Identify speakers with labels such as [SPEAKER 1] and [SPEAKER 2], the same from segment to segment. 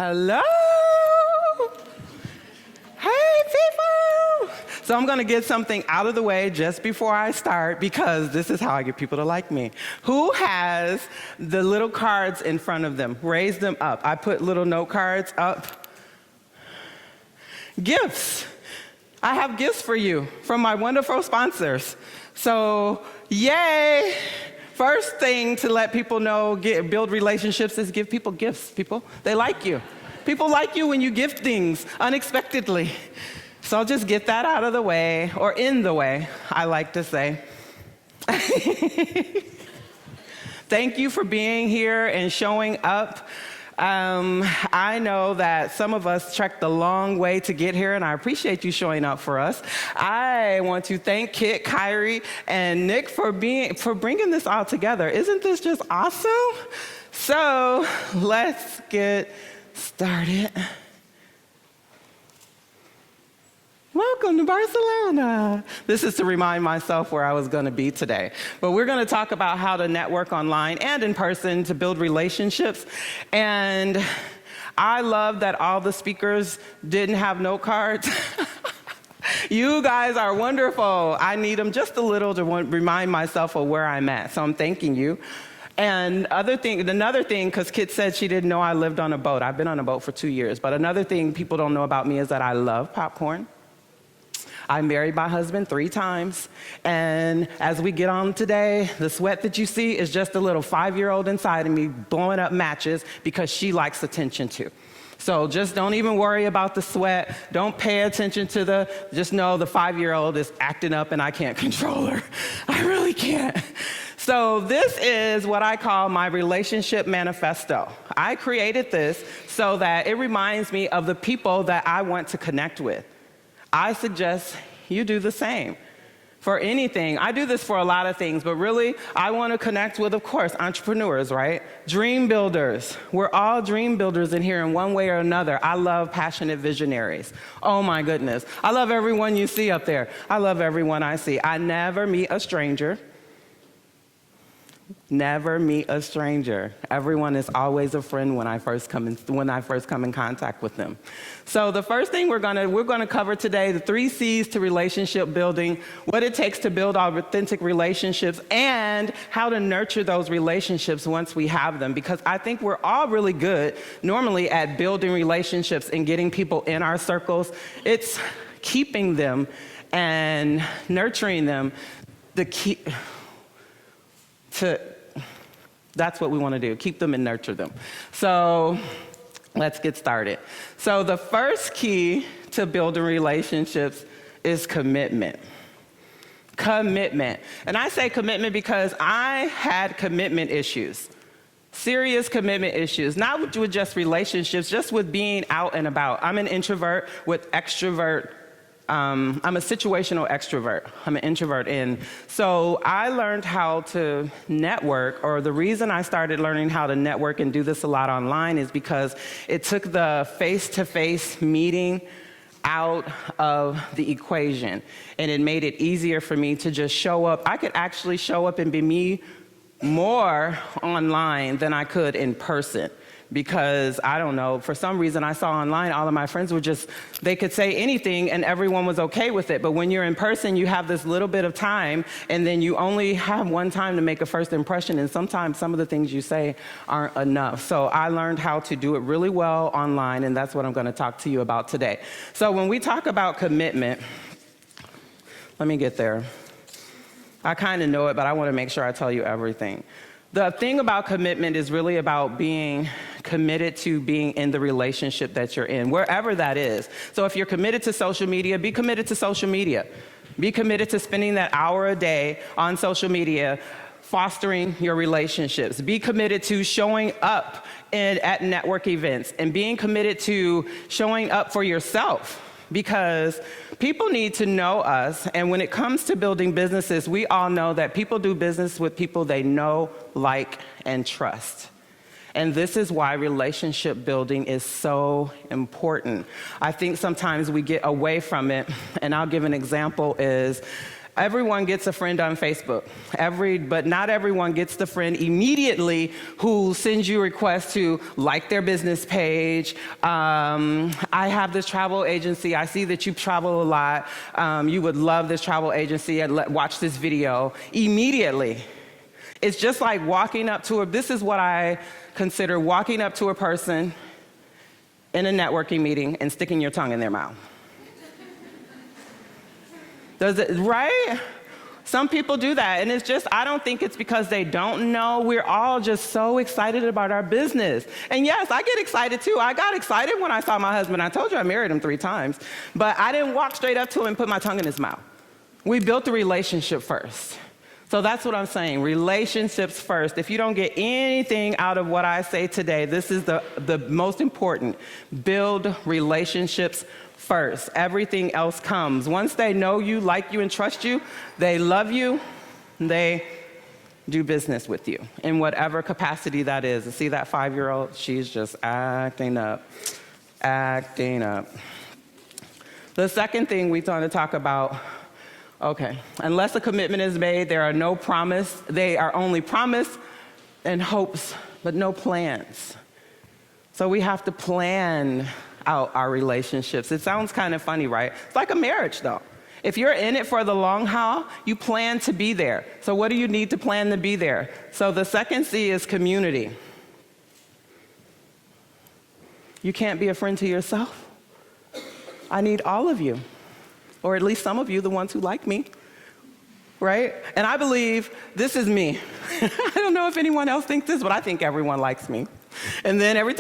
[SPEAKER 1] Hello. Hey, people. So I'm going to get something out of the way just before I start because this is how I get people to like me. Who has the little cards in front of them? Raise them up. I put little note cards up. Gifts. I have gifts for you from my wonderful sponsors. So, yay. First thing to let people know, build relationships is give people gifts, people. They like you. People like you when you gift things unexpectedly. So I'll just get that out of the way, or in the way, I like to say. Thank you for being here and showing up. I know that some of us trekked a long way to get here, and I appreciate you showing up for us. I want to thank Kit, Kyrie, and Nick for bringing this all together. Isn't this just awesome? So let's get started. Welcome to Barcelona. This is to remind myself where I was going to be today. But we're going to talk about how to network online and in person to build relationships. And I love that all the speakers didn't have note cards. You guys are wonderful. I need them just a little to remind myself of where I'm at. So I'm thanking you. And another thing, because Kit said she didn't know I lived on a boat. I've been on a boat for 2 years. But another thing people don't know about me is that I love popcorn. I married my husband 3 times, and as we get on today, the sweat that you see is just a little 5-year-old inside of me blowing up matches because she likes attention too. So just don't even worry about the sweat. Don't pay attention to just know the 5-year-old is acting up and I can't control her. I really can't. So this is what I call my relationship manifesto. I created this so that it reminds me of the people that I want to connect with. I suggest you do the same for anything. I do this for a lot of things, but really, I want to connect with, of course, entrepreneurs, right? Dream builders. We're all dream builders in here in one way or another. I love passionate visionaries. Oh my goodness. I love everyone you see up there. I love everyone I see. I never meet a stranger. Never meet a stranger. Everyone is always a friend when I first come in contact with them. So the first thing we're gonna cover today, the 3 C's to relationship building, what it takes to build authentic relationships, and how to nurture those relationships once we have them. Because I think we're all really good normally at building relationships and getting people in our circles. It's keeping them and nurturing them. That's what we want to do, keep them and nurture them. So let's get started. So the first key to building relationships is commitment. Commitment. And I say commitment because I had commitment issues, serious commitment issues, not with just relationships, just with being out and about. I'm an introvert with extrovert. I'm a situational extrovert. I'm an introvert. And so I learned how to network, or the reason I started learning how to network and do this a lot online is because it took the face-to-face meeting out of the equation. And it made it easier for me to just show up. I could actually show up and be me more online than I could in person. Because, I don't know, for some reason I saw online all of my friends were they could say anything and everyone was okay with it. But when you're in person, you have this little bit of time, and then you only have one time to make a first impression, and sometimes some of the things you say aren't enough. So I learned how to do it really well online, and that's what I'm gonna talk to you about today. So when we talk about commitment, let me get there. I kind of know it, but I wanna make sure I tell you everything. The thing about commitment is really about being committed to being in the relationship that you're in, wherever that is. So if you're committed to social media, be committed to social media. Be committed to spending that hour a day on social media, fostering your relationships. Be committed to showing up at network events and being committed to showing up for yourself. Because people need to know us, and when it comes to building businesses, we all know that people do business with people they know, like, and trust. And this is why relationship building is so important. I think sometimes we get away from it, and I'll give an example is, Everyone gets a friend on Facebook, but not everyone gets the friend immediately who sends you requests to like their business page. I have this travel agency. I see that you travel a lot. You would love this travel agency. Watch this video. Immediately. It's just like walking up to this is what I consider walking up to a person in a networking meeting and sticking your tongue in their mouth. Does it, right? Some people do that, and it's just, I don't think it's because they don't know. We're all just so excited about our business. And yes, I get excited too. I got excited when I saw my husband. I told you I married him 3 times, but I didn't walk straight up to him and put my tongue in his mouth. We built the relationship first. So that's what I'm saying, relationships first. If you don't get anything out of what I say today, this is the most important. Build relationships first. Everything else comes. Once they know you, like you, and trust you, they love you, they do business with you in whatever capacity that is. And see that 5-year-old? She's just acting up. The second thing we want to talk about, okay, unless a commitment is made, there are no promise. They are only promise and hopes, but no plans. So we have to plan out our relationships. It sounds kind of funny, right? It's like a marriage, though. If you're in it for the long haul, you plan to be there. So what do you need to plan to be there? So the second C is community. You can't be a friend to yourself. I need all of you, or at least some of you, the ones who like me, right? And I believe this is me. I don't know if anyone else thinks this, but I think everyone likes me. And then every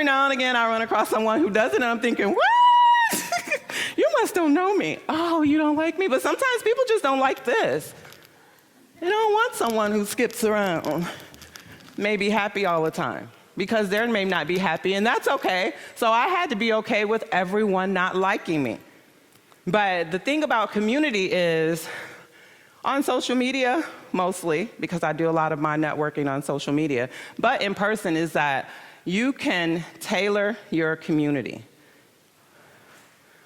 [SPEAKER 1] now and again, I run across someone who doesn't, and I'm thinking, what? You must don't know me. Oh, you don't like me? But sometimes people just don't like this. They don't want someone who skips around, may be happy all the time, because they may not be happy, and that's okay. So I had to be okay with everyone not liking me. But the thing about community is, on social media, mostly, because I do a lot of my networking on social media, but in person, is that you can tailor your community.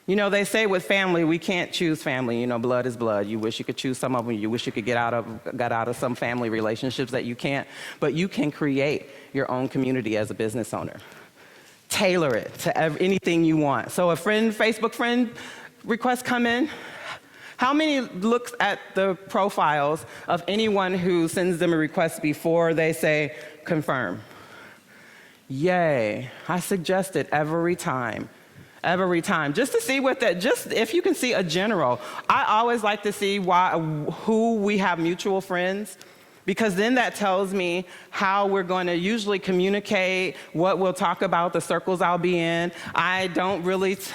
[SPEAKER 1] You know, they say with family, we can't choose family. You know, blood is blood. You wish you could choose some of them. You wish you could get out of some family relationships that you can't. But you can create your own community as a business owner. Tailor it to anything you want. So a Facebook friend request come in. How many looks at the profiles of anyone who sends them a request before they say confirm? Yay. I suggest it every time. Just to see just if you can see a general. I always like to see who we have mutual friends, because then that tells me how we're going to usually communicate, what we'll talk about, the circles I'll be in.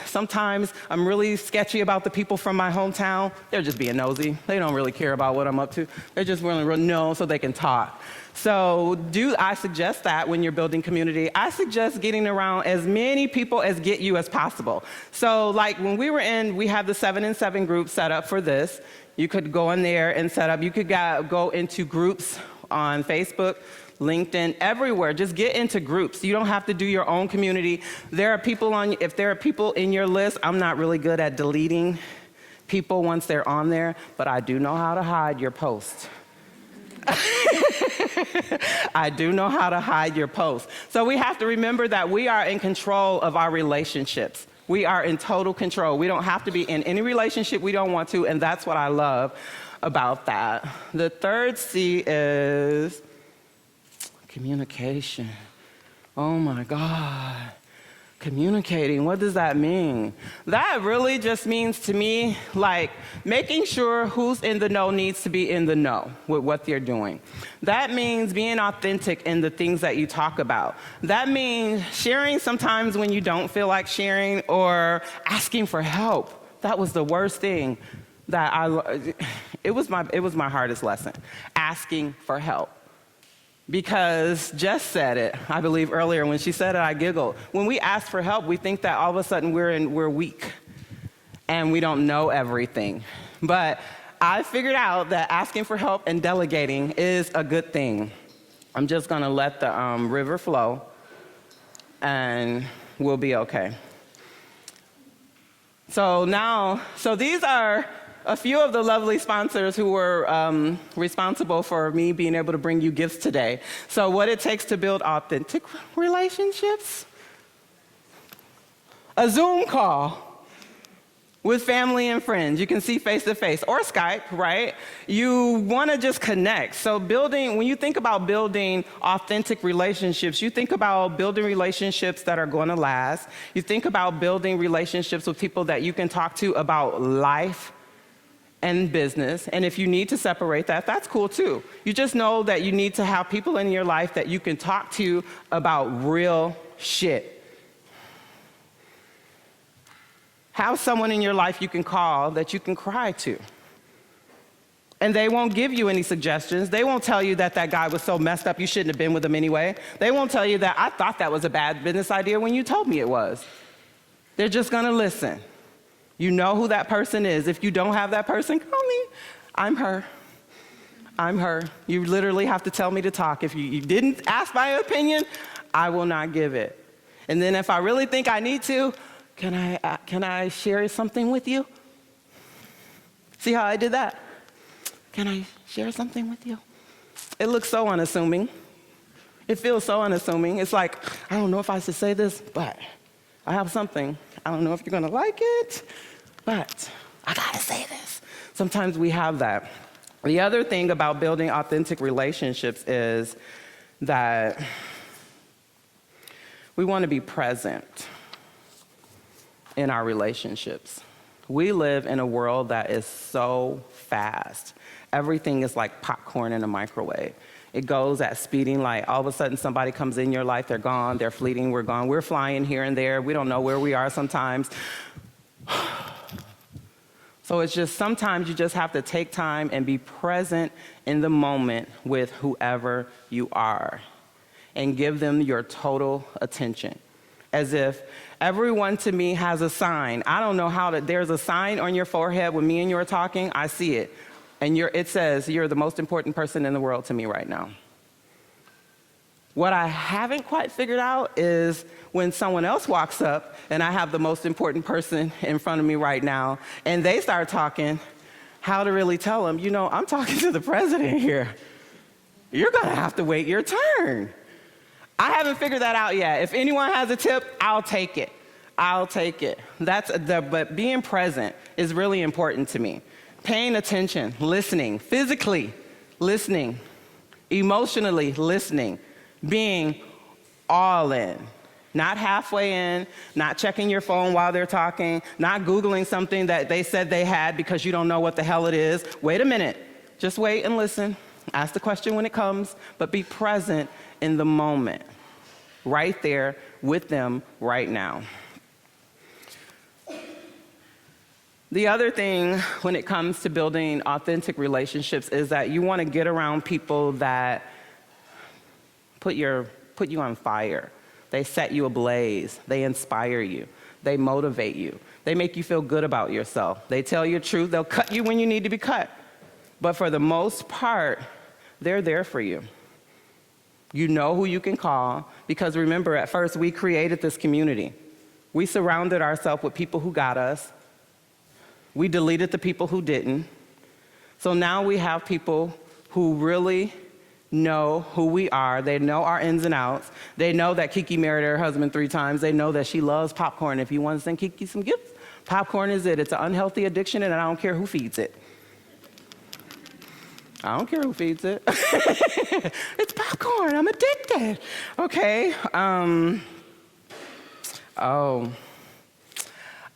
[SPEAKER 1] Sometimes I'm really sketchy about the people from my hometown. They're just being nosy. They don't really care about what I'm up to. They're just willing to know so they can talk. So I suggest that when you're building community, I suggest getting around as many people as get you as possible. So like when we have the 7 and 7 group set up for this. You could go in there and set up. You could go into groups on Facebook, LinkedIn, everywhere. Just get into groups. You don't have to do your own community. If there are people in your list, I'm not really good at deleting people once they're on there, but I do know how to hide your posts. I do know how to hide your posts. So we have to remember that we are in control of our relationships. We are in total control. We don't have to be in any relationship we don't want to, and that's what I love about that. The third C is communication. Oh my God. Communicating, what does that mean? That really just means to me, like, making sure who's in the know needs to be in the know with what they're doing. That means being authentic in the things that you talk about. That means sharing sometimes when you don't feel like sharing, or asking for help. That was the worst thing it was my hardest lesson, asking for help. Because Jess said it, I believe earlier, when she said it, I giggled. When we ask for help, we think that all of a sudden we're weak and we don't know everything. But I figured out that asking for help and delegating is a good thing. I'm just gonna let the river flow and we'll be okay. So these are a few of the lovely sponsors who were responsible for me being able to bring you gifts today. So what it takes to build authentic relationships? A Zoom call with family and friends. You can see face to face, or Skype, right? You want to just connect. So when you think about building authentic relationships, you think about building relationships that are going to last. You think about building relationships with people that you can talk to about life and business. And if you need to separate that, that's cool too. You just know that you need to have people in your life that you can talk to about real shit. Have someone in your life you can call that you can cry to. And they won't give you any suggestions. They won't tell you that guy was so messed up you shouldn't have been with him anyway. They won't tell you that I thought that was a bad business idea when you told me it was. They're just gonna listen. You know who that person is. If you don't have that person, call me. I'm her. I'm her. You literally have to tell me to talk. If you didn't ask my opinion, I will not give it. And then if I really think I need to, can I share something with you? See how I did that? Can I share something with you? It looks so unassuming. It feels so unassuming. It's like, I don't know if I should say this, but I have something. I don't know if you're gonna like it, but I gotta say this. Sometimes we have that. The other thing about building authentic relationships is that we want to be present in our relationships. We live in a world that is so fast. Everything is like popcorn in a microwave. It goes at speeding light. All of a sudden somebody comes in your life, they're gone, they're fleeting, we're gone. We're flying here and there. We don't know where we are sometimes. So it's just sometimes you just have to take time and be present in the moment with whoever you are and give them your total attention. As if everyone to me has a sign. I don't know how there's a sign on your forehead when me and you are talking, I see it. And it says, you're the most important person in the world to me right now. What I haven't quite figured out is when someone else walks up and I have the most important person in front of me right now, and they start talking, how to really tell them, I'm talking to the president here. You're gonna have to wait your turn. I haven't figured that out yet. If anyone has a tip, I'll take it. I'll take it. But being present is really important to me. Paying attention, listening, physically listening, emotionally listening, being all in. Not halfway in, not checking your phone while they're talking, not Googling something that they said they had because you don't know what the hell it is. Wait a minute. Just wait and listen. Ask the question when it comes, but be present in the moment, right there with them right now. The other thing when it comes to building authentic relationships is that you want to get around people that put you on fire. They set you ablaze. They inspire you. They motivate you. They make you feel good about yourself. They tell you the truth. They'll cut you when you need to be cut. But for the most part, they're there for you. You know who you can call, because remember, at first we created this community. We surrounded ourselves with people who got us. We deleted the people who didn't. So now we have people who really know who we are. They know our ins and outs. They know that KeeKee married her husband 3 times. They know that she loves popcorn. If you want to send KeeKee some gifts, popcorn is it. It's an unhealthy addiction, and I don't care who feeds it. I don't care who feeds it. It's popcorn. I'm addicted. Okay.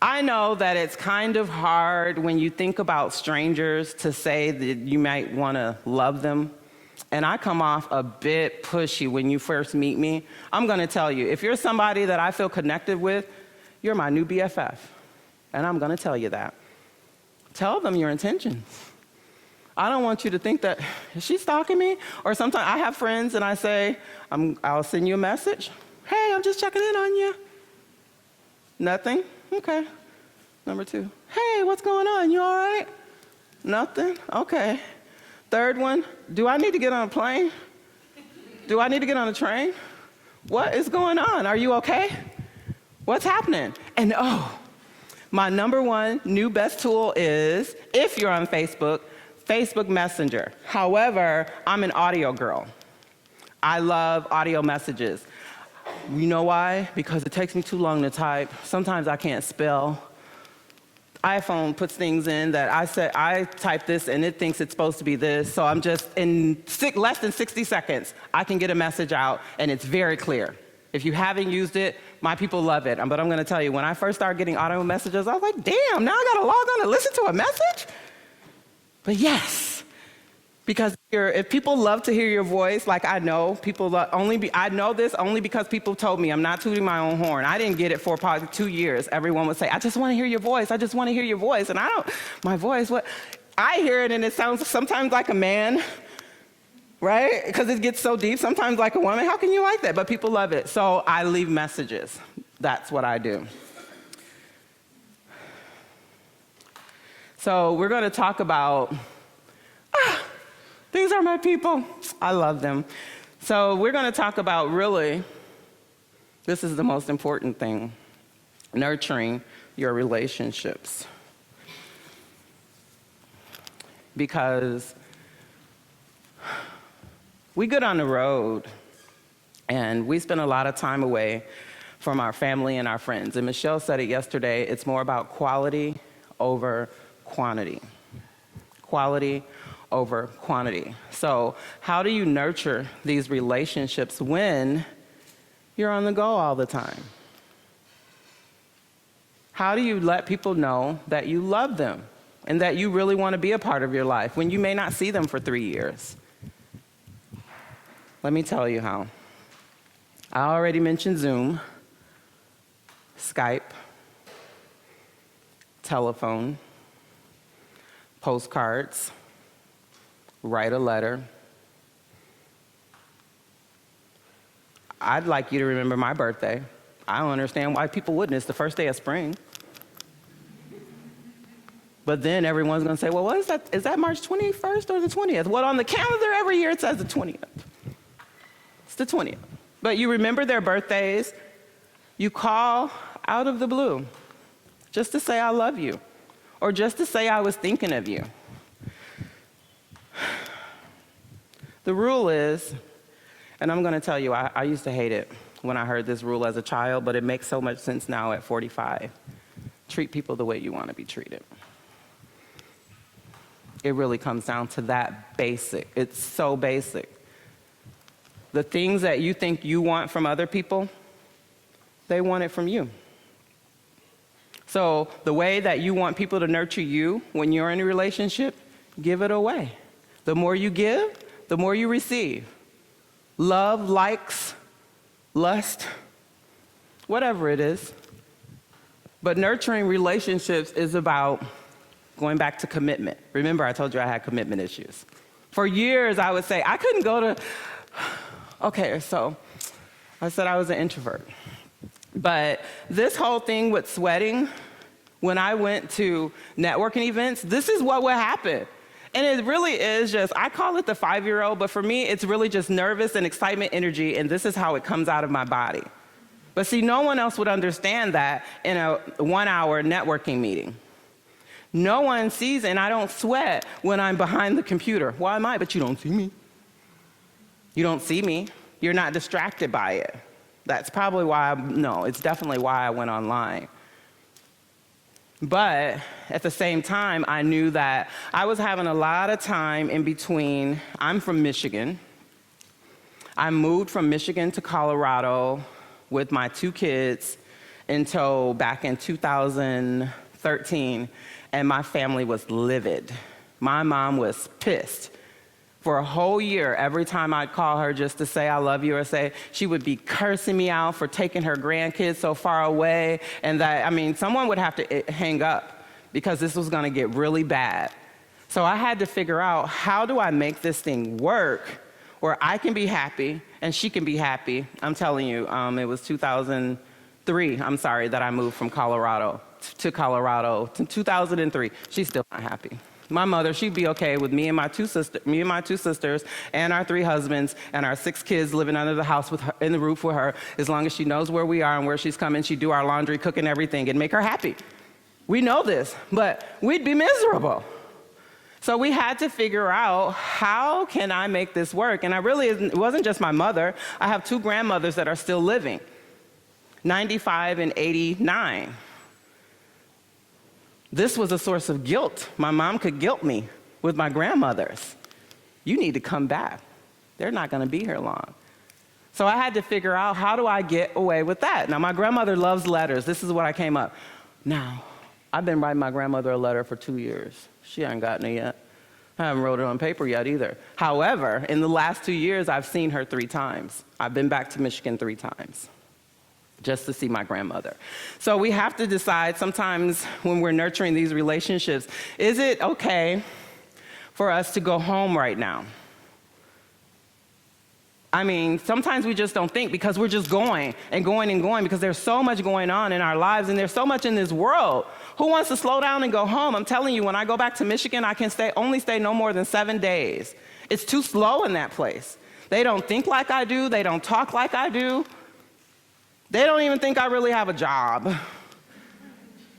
[SPEAKER 1] I know that it's kind of hard when you think about strangers to say that you might want to love them. And I come off a bit pushy when you first meet me. I'm going to tell you, if you're somebody that I feel connected with, you're my new BFF. And I'm going to tell you that. Tell them your intentions. I don't want you to think that, is she stalking me? Or sometimes I have friends and I say, I'll send you a message. Hey, I'm just checking in on you. Nothing? Okay. Number 2. Hey, what's going on? You all right? Nothing? Okay. Third one, do I need to get on a plane? Do I need to get on a train? What is going on? Are you okay? What's happening? And My number one new best tool is, if you're on Facebook, Facebook Messenger. However, I'm an audio girl. I love audio messages. You know why? Because it takes me too long to type. Sometimes I can't spell. iPhone puts things in that I type this and it thinks it's supposed to be this. So I'm just, in less than 60 seconds, I can get a message out and it's very clear. If you haven't used it, my people love it. But I'm gonna tell you, when I first started getting audio messages, I was like, damn, now I gotta log on and listen to a message? But yes, because if people love to hear your voice, like I know, I know this only because people told me. I'm not tooting my own horn. I didn't get it for probably 2 years. Everyone would say, I just wanna hear your voice. I just wanna hear your voice. And my voice, what? I hear it and it sounds sometimes like a man, right? Because it gets so deep, sometimes like a woman. How can you like that? But people love it. So I leave messages. That's what I do. So we're gonna talk about, these are my people. I love them. So we're gonna talk about, really, this is the most important thing, nurturing your relationships. Because we get on the road and we spend a lot of time away from our family and our friends. And Michelle said it yesterday, it's more about quality over quantity. Quality over quantity. So how do you nurture these relationships when you're on the go all the time? How do you let people know that you love them and that you really want to be a part of your life when you may not see them for 3 years? Let me tell you how. I already mentioned Zoom, Skype, telephone, postcards, write a letter. I'd like you to remember my birthday. I don't understand why people wouldn't. It's the first day of spring. But then everyone's gonna say, well, what is that? Is that March 21st or the 20th? Well, on the calendar every year it says the 20th. It's the 20th. But you remember their birthdays. You call out of the blue just to say I love you, or just to say I was thinking of you. The rule is, and I'm gonna tell you, I used to hate it when I heard this rule as a child, but it makes so much sense now at 45. Treat people the way you wanna be treated. It really comes down to that basic. It's so basic. The things that you think you want from other people, they want it from you. So the way that you want people to nurture you when you're in a relationship, give it away. The more you give, the more you receive. Love, likes, lust, whatever it is. But nurturing relationships is about going back to commitment. Remember, I told you I had commitment issues. For years, I would say, I couldn't go to, okay, so I said I was an introvert. But this whole thing with sweating, when I went to networking events, this is what would happen. And it really is just, I call it the 5-year-old, but for me, it's really just nervous and excitement energy, and this is how it comes out of my body. But see, no one else would understand that in a 1-hour networking meeting. No one sees, and I don't sweat when I'm behind the computer. Well, I might, but you don't see me. You don't see me. You're not distracted by it. That's probably why, it's definitely why I went online. But at the same time, I knew that I was having a lot of time in between. I'm from Michigan. I moved from Michigan to Colorado with my 2 kids until back in 2013, and my family was livid. My mom was pissed. For a whole year, every time I'd call her just to say I love you or say, she would be cursing me out for taking her grandkids so far away, and that, someone would have to hang up because this was gonna get really bad. So I had to figure out, how do I make this thing work where I can be happy and she can be happy? I'm telling you, it was 2003, that I moved from Colorado to 2003. She's still not happy. My mother, she'd be okay with me and my two sisters and our 3 husbands and our 6 kids living under the house with her, in the roof with her, as long as she knows where we are and where she's coming. She'd do our laundry, cooking everything, and make her happy. We know this, but we'd be miserable. So we had to figure out, how can I make this work? And it wasn't just my mother. I have two grandmothers that are still living, 95 and 89. This was a source of guilt. My mom could guilt me with my grandmothers. You need to come back. They're not going to be here long. So I had to figure out, how do I get away with that? Now, my grandmother loves letters. This is what I came up. Now, I've been writing my grandmother a letter for 2 years. She hasn't gotten it yet. I haven't wrote it on paper yet either. However, in the last 2 years, I've seen her 3 times. I've been back to Michigan 3 times just to see my grandmother. So we have to decide sometimes when we're nurturing these relationships, is it okay for us to go home right now? I mean, sometimes we just don't think, because we're just going and going and going, because there's so much going on in our lives and there's so much in this world. Who wants to slow down and go home? I'm telling you, when I go back to Michigan, I can only stay no more than 7 days. It's too slow in that place. They don't think like I do. They don't talk like I do. They don't even think I really have a job.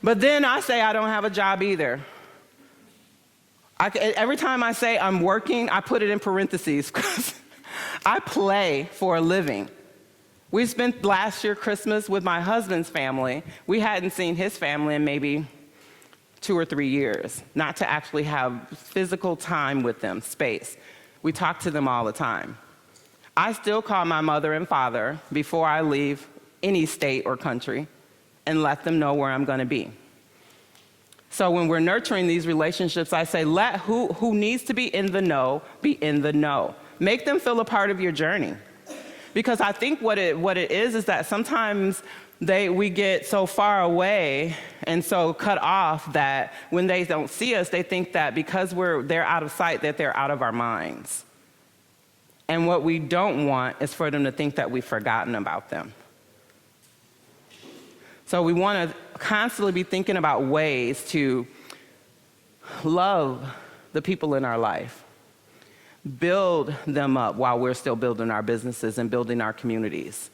[SPEAKER 1] But then I say I don't have a job either. Every time I say I'm working, I put it in parentheses, because I play for a living. We spent last year Christmas with my husband's family. We hadn't seen his family in maybe 2 or 3 years, not to actually have physical time with them, space. We talk to them all the time. I still call my mother and father before I leave any state or country and let them know where I'm going to be. So when we're nurturing these relationships, I say, let who needs to be in the know be in the know. Make them feel a part of your journey. Because I think what it is that sometimes we get so far away and so cut off that when they don't see us, they think that because they're out of sight, that they're out of our minds. And what we don't want is for them to think that we've forgotten about them. So we want to constantly be thinking about ways to love the people in our life, build them up while we're still building our businesses and building our communities.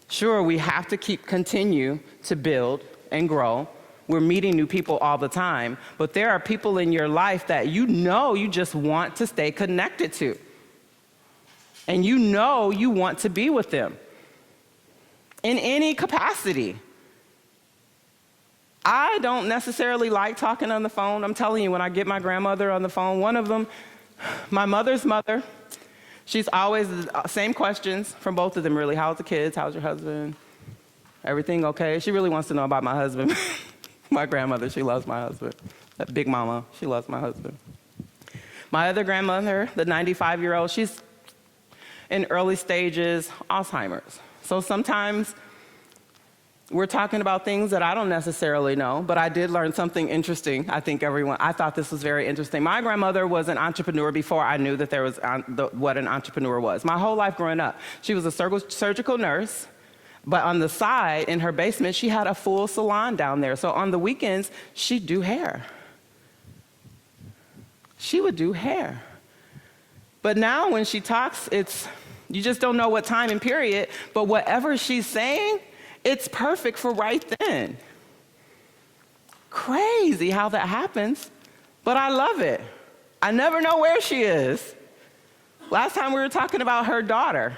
[SPEAKER 1] Sure, we have to continue to build and grow. We're meeting new people all the time, but there are people in your life that you just want to stay connected to. And you want to be with them in any capacity. I don't necessarily like talking on the phone. I'm telling you, when I get my grandmother on the phone, one of them, my mother's mother, she's always the same questions from both of them, really. How's the kids? How's your husband? Everything okay? She really wants to know about my husband. My grandmother, she loves my husband. That big mama, she loves my husband. My other grandmother, the 95-year-old, she's in early stages Alzheimer's. So sometimes we're talking about things that I don't necessarily know, but I did learn something interesting. I thought this was very interesting. My grandmother was an entrepreneur before I knew that there was what an entrepreneur was. My whole life growing up, she was a surgical nurse, but on the side, in her basement, she had a full salon down there. So on the weekends, she'd do hair. She would do hair. But now when she talks, you just don't know what time and period, but whatever she's saying, it's perfect for right then. Crazy how that happens, but I love it. I never know where she is. Last time we were talking about her daughter,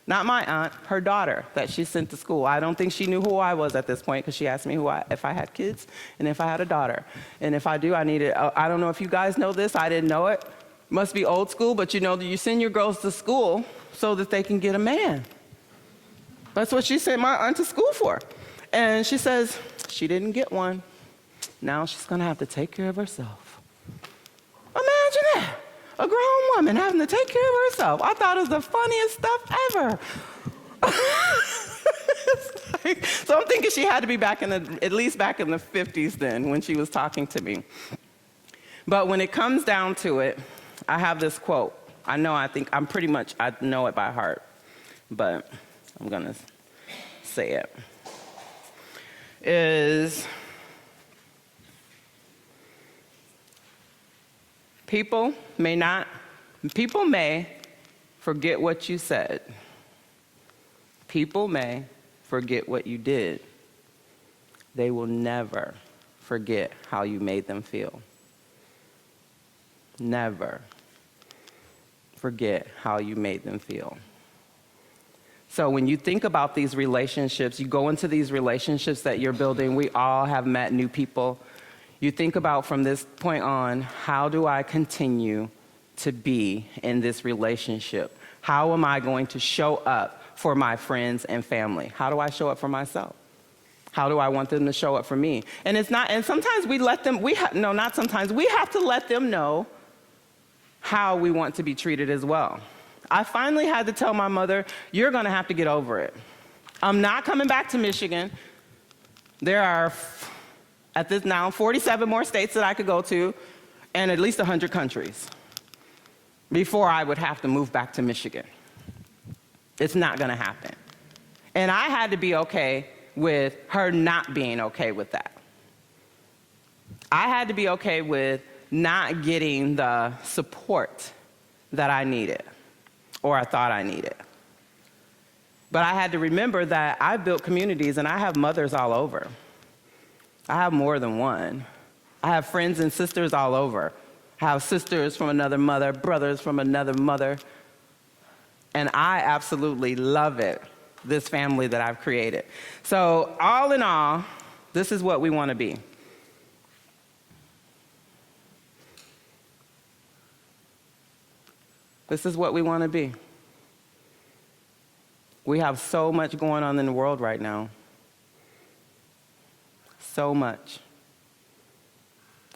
[SPEAKER 1] not my aunt, her daughter that she sent to school. I don't think she knew who I was at this point, because she asked me if I had kids and if I had a daughter. And if I do, I don't know if you guys know this, I didn't know it. Must be old school, but you send your girls to school so that they can get a man. That's what she sent my aunt to school for. And she says she didn't get one. Now she's going to have to take care of herself. Imagine that. A grown woman having to take care of herself. I thought it was the funniest stuff ever. So I'm thinking she had to be at least back in the 50s then when she was talking to me. But when it comes down to it, I have this quote. I know it by heart, but I'm going to say it. People may forget what you said. People may forget what you did. They will never forget how you made them feel. Never forget how you made them feel. So when you think about these relationships, you go into these relationships that you're building, we all have met new people. You think about from this point on, how do I continue to be in this relationship? How am I going to show up for my friends and family? How do I show up for myself? How do I want them to show up for me? And it's not, and sometimes we let them, not sometimes, we have to let them know how we want to be treated as well. I finally had to tell my mother, you're gonna have to get over it. I'm not coming back to Michigan. There are, at this now, 47 more states that I could go to, and at least 100 countries before I would have to move back to Michigan. It's not gonna happen. And I had to be okay with her not being okay with that. I had to be okay with not getting the support that I needed, or I thought I needed. But I had to remember that I built communities and I have mothers all over. I have more than one. I have friends and sisters all over. I have sisters from another mother, brothers from another mother. And I absolutely love it, this family that I've created. So all in all, this is what we want to be. This is what we want to be. We have so much going on in the world right now. So much.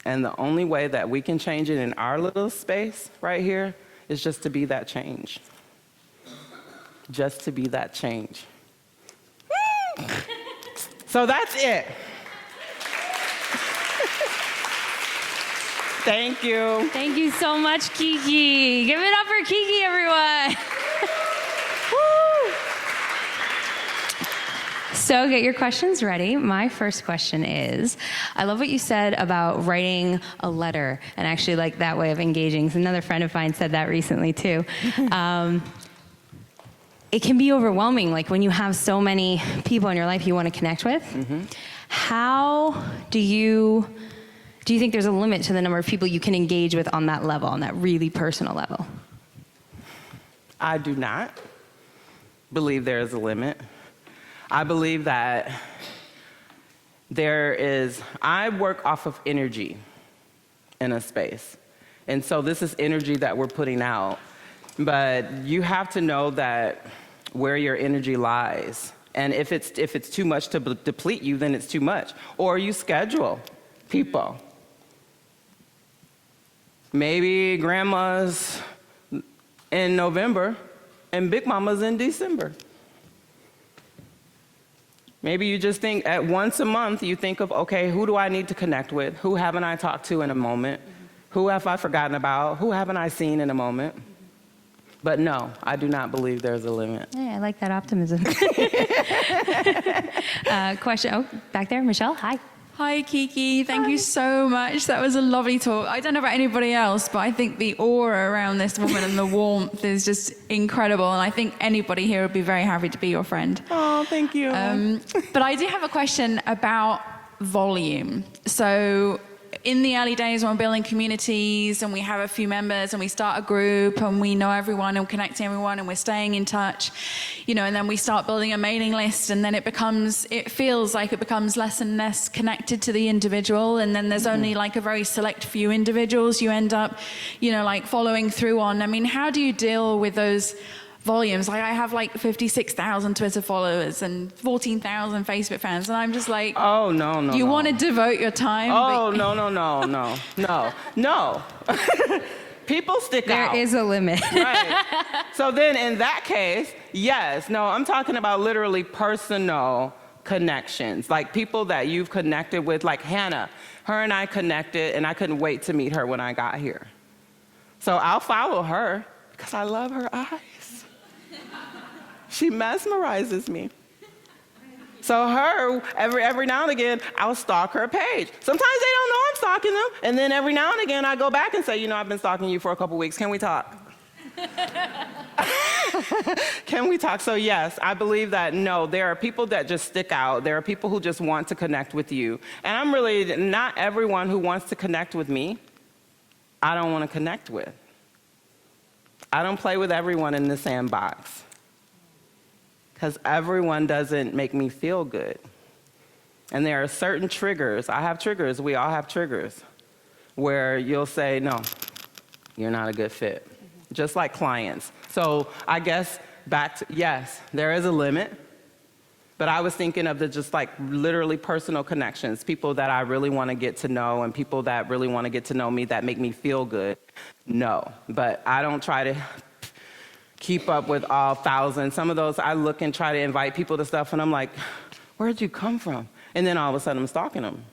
[SPEAKER 1] And the only way that we can change it in our little space right here is just to be that change. Just to be that change. So that's it. Thank you.
[SPEAKER 2] Thank you so much, KeeKee. Give it up for KeeKee, everyone. Woo! So get your questions ready. My first question is, I love what you said about writing a letter and actually like that way of engaging. So another friend of mine said that recently too. It can be overwhelming, like when you have so many people in your life you want to connect with. Mm-hmm. How do you think there's a limit to the number of people you can engage with on that level, on that really personal level?
[SPEAKER 1] I do not believe there is a limit. I believe that I work off of energy in a space. And so this is energy that we're putting out. But you have to know that where your energy lies. And if it's too much to deplete you, then it's too much. Or you schedule people. Maybe grandma's in November and big mama's in December. Maybe you just think at once a month, you think of, okay, who do I need to connect with? Who haven't I talked to in a moment? Who have I forgotten about? Who haven't I seen in a moment? But no, I do not believe there's a limit.
[SPEAKER 2] Hey, I like that optimism. Question, back there, Michelle, hi.
[SPEAKER 3] Hi, KeeKee. Thank you so much. That was a lovely talk. I don't know about anybody else, but I think the aura around this woman and the warmth is just incredible. And I think anybody here would be very happy to be your friend.
[SPEAKER 1] Oh, thank you.
[SPEAKER 3] But I do have a question about volume. So in the early days when we're building communities and we have a few members and we start a group and we know everyone and connecting everyone and we're staying in touch, and then we start building a mailing list and then it feels like it becomes less and less connected to the individual, and then there's only like a very select few individuals you end up, like following through on. I mean, how do you deal with those volumes? Like I have like 56,000 Twitter followers and 14,000 Facebook fans, and I'm just like,
[SPEAKER 1] oh, no.
[SPEAKER 3] You want to devote your time?
[SPEAKER 1] Oh, no. People stick out.
[SPEAKER 2] There is a limit.
[SPEAKER 1] Right. So then in that case, yes. No, I'm talking about literally personal connections, like people that you've connected with, like Hannah. Her and I connected, and I couldn't wait to meet her when I got here. So I'll follow her because I love her eyes. She mesmerizes me. So her, every now and again, I'll stalk her page. Sometimes they don't know I'm stalking them, and then every now and again I go back and say, I've been stalking you for a couple weeks. Can we talk? Can we talk? So yes, I believe that no, there are people that just stick out. There are people who just want to connect with you. And I'm really, not everyone who wants to connect with me, I don't want to connect with. I don't play with everyone in the sandbox. Because everyone doesn't make me feel good. And there are certain triggers. I have triggers. We all have triggers. Where you'll say, no, you're not a good fit. Just like clients. So I guess back to, yes, there is a limit. But I was thinking of the just like literally personal connections, people that I really want to get to know and people that really want to get to know me that make me feel good. No, but I don't try to keep up with all thousands. Some of those I look and try to invite people to stuff and I'm like, where'd you come from? And then all of a sudden I'm stalking them.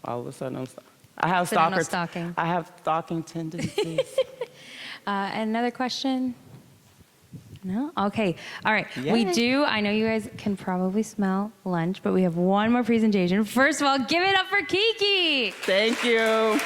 [SPEAKER 1] All of a sudden I have
[SPEAKER 2] stalking.
[SPEAKER 1] I have stalking tendencies.
[SPEAKER 2] Another question? No? Okay. All right.
[SPEAKER 1] Yay.
[SPEAKER 2] We do. I know you guys can probably smell lunch, but we have one more presentation. First of all, give it up for KeeKee.
[SPEAKER 1] Thank you.